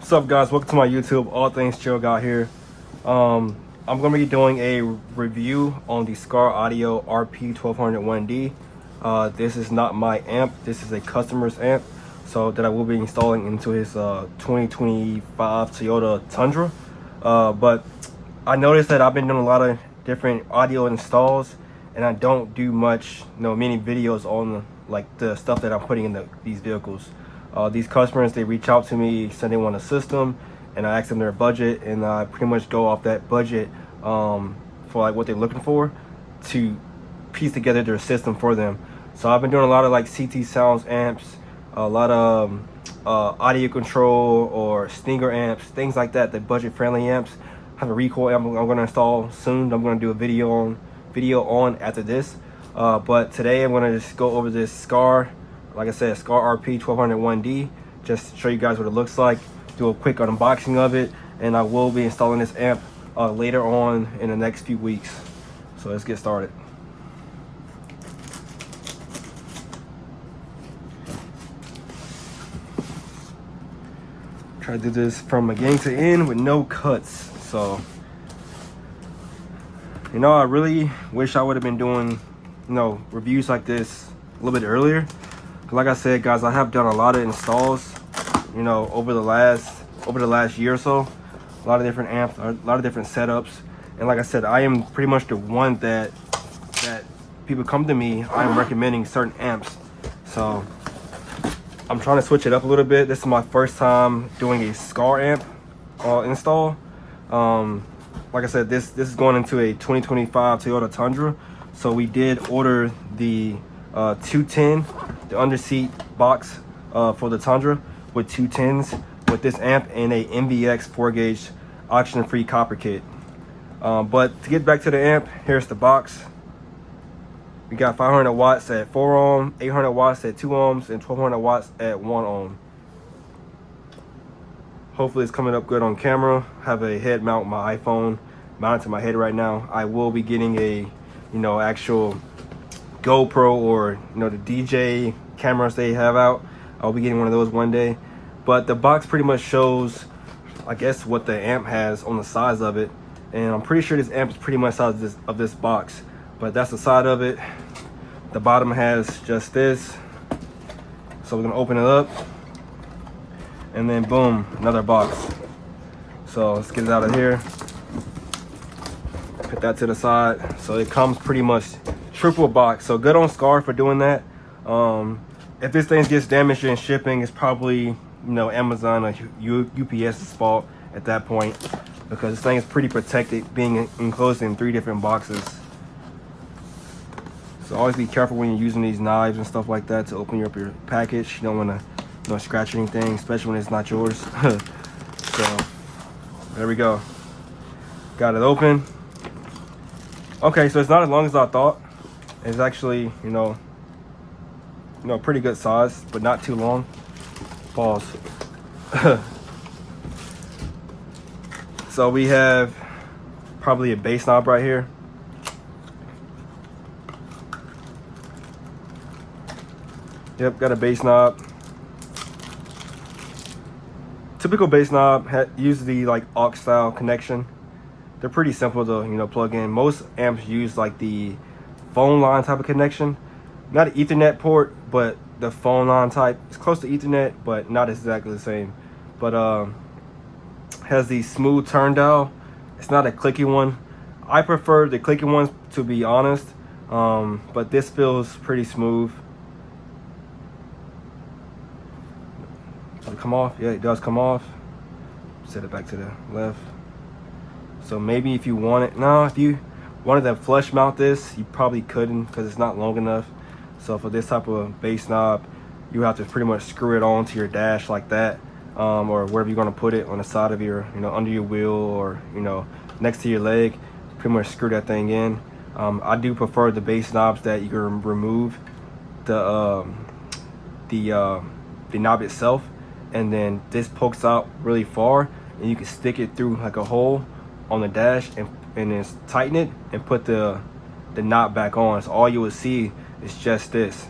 What's up, guys? Welcome to my YouTube. All things chill guy here. I'm gonna be doing a review on the SKAR Audio RP-1200.1D. This is not my amp. This is a customer's amp, so that I will be installing into his 2025 Toyota Tundra. But I noticed that I've been doing a lot of different audio installs, and I don't do much, many videos on the stuff that I'm putting in these vehicles. These customers, they reach out to me, say they want a system, and I ask them their budget, and I pretty much go off that budget for what they're looking for to piece together their system for them. So I've been doing a lot of CT Sounds amps, a lot of audio control or Stinger amps, things like that, the budget friendly amps. I have a recoil amp I'm going to install soon. I'm going to do a video on after this. But today I'm going to just go over this SKAR. Like I said, SKAR RP-1200.1D, just to show you guys what it looks like, do a quick unboxing of it, and I will be installing this amp later on in the next few weeks. So let's get started. Try to do this from beginning to end with no cuts. So, I really wish I would have been doing, reviews like this a little bit earlier. Like I said, guys, I have done a lot of installs, over the last year or so. A lot of different amps, a lot of different setups. And like I said, I am pretty much the one that people come to me, I'm recommending certain amps. So I'm trying to switch it up a little bit. This is my first time doing a SKAR amp install. Like I said, this is going into a 2025 Toyota Tundra. So we did order the 210, the underseat box for the Tundra with 210s with this amp and a MVX 4-gauge oxygen-free copper kit. But to get back to the amp, here's the box. We got 500 watts at 4 ohm, 800 watts at 2 ohms, and 1200 watts at 1 ohm. Hopefully it's coming up good on camera. I have a head mount, my iPhone mounted to my head right now. I will be getting a, actual GoPro or the DJ cameras they have out. I'll be getting one of those one day. But the box pretty much shows, I guess, what the amp has on the sides of it, and I'm pretty sure this amp is pretty much the size of this box. But that's the side of it. The bottom has just this. So we're gonna open it up, and then boom, another box. So let's get it out of here. Put that to the side. So it comes pretty much triple box. So good on SKAR for doing that. If this thing gets damaged in shipping, it's probably Amazon or UPS's fault at that point, because this thing is pretty protected, being enclosed in 3 different boxes. So always be careful when you're using these knives and stuff like that to open up your package. You don't want to scratch anything, especially when it's not yours. So there we go, got it open. Okay, so it's not as long as I thought. It's actually, pretty good size, but not too long. Pause. So we have probably a bass knob right here. Yep, got a bass knob. Typical bass knob uses the aux style connection. They're pretty simple to plug in. Most amps use the phone line type of connection, not an Ethernet port, but the phone line type. It's close to Ethernet, but not exactly the same. But has the smooth turn dial. It's not a clicky one. I prefer the clicky ones, to be honest, but this feels pretty smooth. Does it come off? Yeah, it does come off. Set it back to the left. So maybe if you want it, if you wanted to flush mount this, you probably couldn't, because it's not long enough. So for this type of bass knob, you have to pretty much screw it onto your dash like that, or wherever you're going to put it, on the side of your, under your wheel, or next to your leg. Pretty much screw that thing in. I do prefer the bass knobs that you can remove the knob itself, and then this pokes out really far, and you can stick it through a hole on the dash and then tighten it and put the knob back on. So all you will see is just this.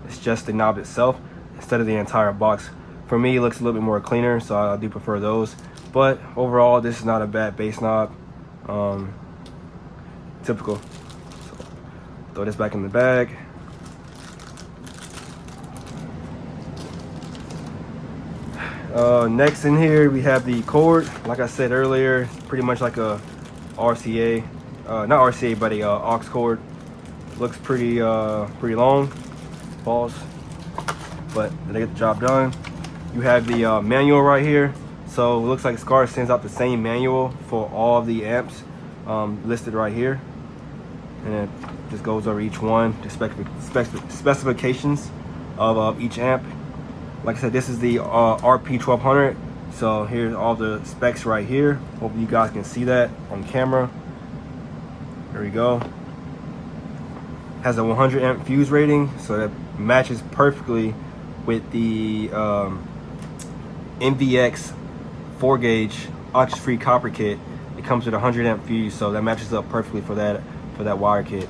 It's just the knob itself instead of the entire box For me, it looks a little bit more cleaner, so I do prefer those. But overall, this is not a bad bass knob. Typical. So, throw this back in the bag. Next in here, we have the cord. Like I said earlier, pretty much like a RCA, not RCA, but a aux cord. Looks pretty long. Pause. But they get the job done. You have the manual right here. So it looks like SKAR sends out the same manual for all of the amps listed right here, and it just goes over each one, the specifications of each amp. Like I said, this is the RP-1200. So here's all the specs right here. Hope you guys can see that on camera. There we go. Has a 100 amp fuse rating, so that matches perfectly with the MVX 4 gauge aux-free copper kit. It comes with a 100 amp fuse, so that matches up perfectly for that wire kit.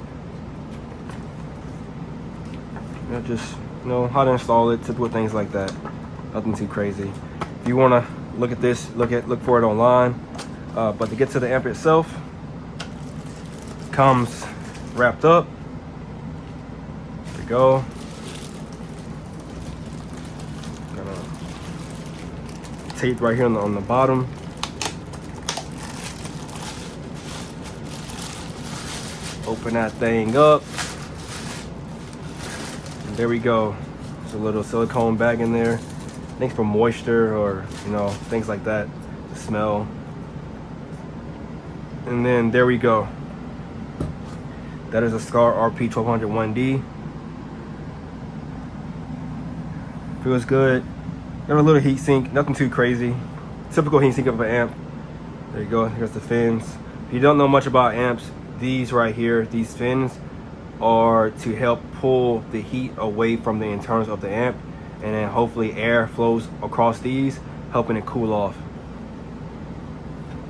Just how to install it, typical things like that. Nothing too crazy. If you want to look at this, look for it online. But to get to the amp itself, comes wrapped up. There we go. Tape right here on the bottom. Open that thing up. And there we go. There's a little silicone bag in there. I think for moisture or things like that, the smell. And then there we go. That is a SKAR RP-1200.1D. Feels good. Got a little heat sink, nothing too crazy. Typical heat sink of an amp. There you go, here's the fins. If you don't know much about amps, these right here, these fins are to help pull the heat away from the internals of the amp, and then hopefully air flows across these, helping it cool off.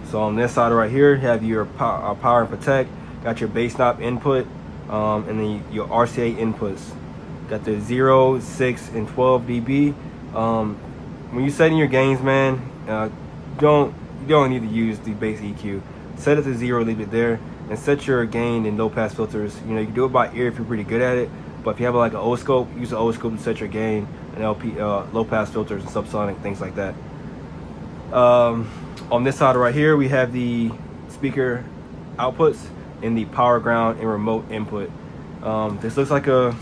So on this side right here, you have your power and protect, got your bass knob input, and then your RCA inputs. Got the 0, 6, and 12 dB. When you're setting your gains, man, you don't need to use the bass EQ. Set it to 0, leave it there, and set your gain in low pass filters. You can do it by ear if you're pretty good at it, but if you have like an oscilloscope, use an oscilloscope to set your gain and low pass filters and subsonic things like that. On this side right here, we have the speaker outputs and the power, ground, and remote input. This looks like a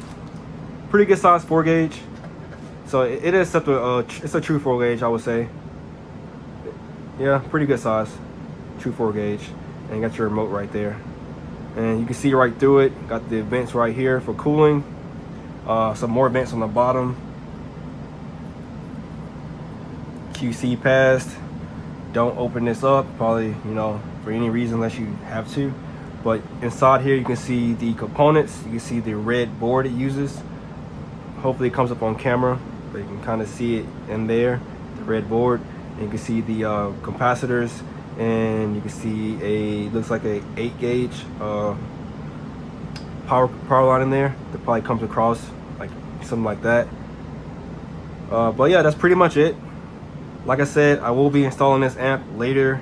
pretty good size 4 gauge. So it is it's a true 4 gauge, I would say. Yeah, pretty good size, true 4 gauge. And you got your remote right there. And you can see right through it. Got the vents right here for cooling. Some more vents on the bottom. QC passed. Don't open this up, probably, for any reason unless you have to. But inside here, you can see the components. You can see the red board it uses. Hopefully it comes up on camera, but you can kind of see it in there, the red board. And you can see the capacitors, and you can see looks like a 8 gauge power line in there that probably comes across like something like that. But yeah, that's pretty much it. Like I said, I will be installing this amp later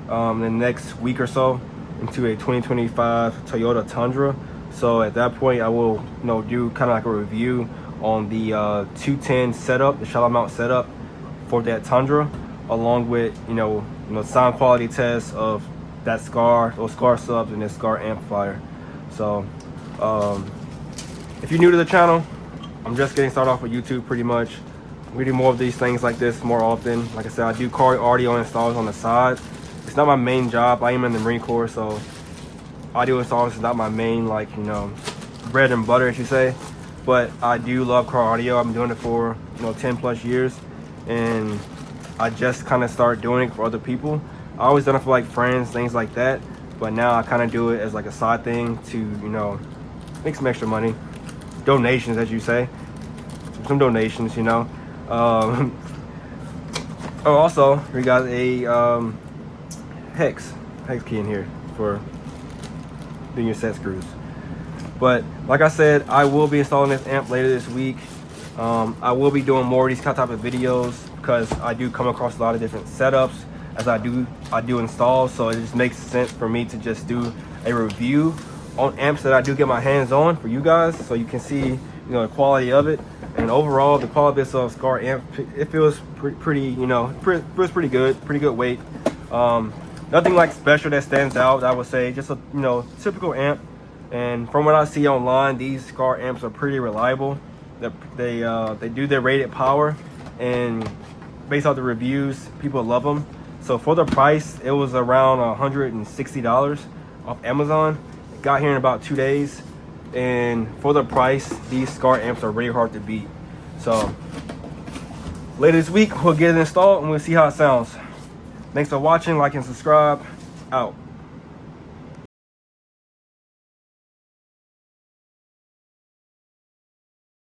in the next week or so into a 2025 Toyota Tundra. So at that point, I will do kind of like a review on the 210 setup, the shallow mount setup for that Tundra, along with sound quality tests of that SKAR, those SKAR subs, and this SKAR amplifier. So if you're new to the channel, I'm just getting started off with YouTube pretty much. We do more of these things like this more often. Like I said, I do car audio installs on the side. It's not my main job. I am in the Marine Corps, so audio installs is not my main, bread and butter, as you say. But I do love car audio. I've been doing it for 10 plus years, and I just kind of started doing it for other people. I always done it for like friends, things like that, but now I kind of do it as like a side thing to make some extra money, donations, as you say, some donations. Also, we got a hex key in here for doing your set screws. But like I said, I will be installing this amp later this week. I will be doing more of these type of videos because I do come across a lot of different setups as I do install, so it just makes sense for me to just do a review on amps that I do get my hands on for you guys, so you can see the quality of it. And overall, the quality of this SKAR amp, it feels pretty feels pretty good weight. Nothing like special that stands out, I would say. Just a typical amp. And from what I see online, these SKAR amps are pretty reliable. They do their rated power, and based off the reviews, people love them. So for the price, it was around $160 off Amazon. It got here in about 2 days, and for the price, these SKAR amps are really hard to beat. So later this week, we'll get it installed and we'll see how it sounds. Thanks for watching. Like and subscribe. Out.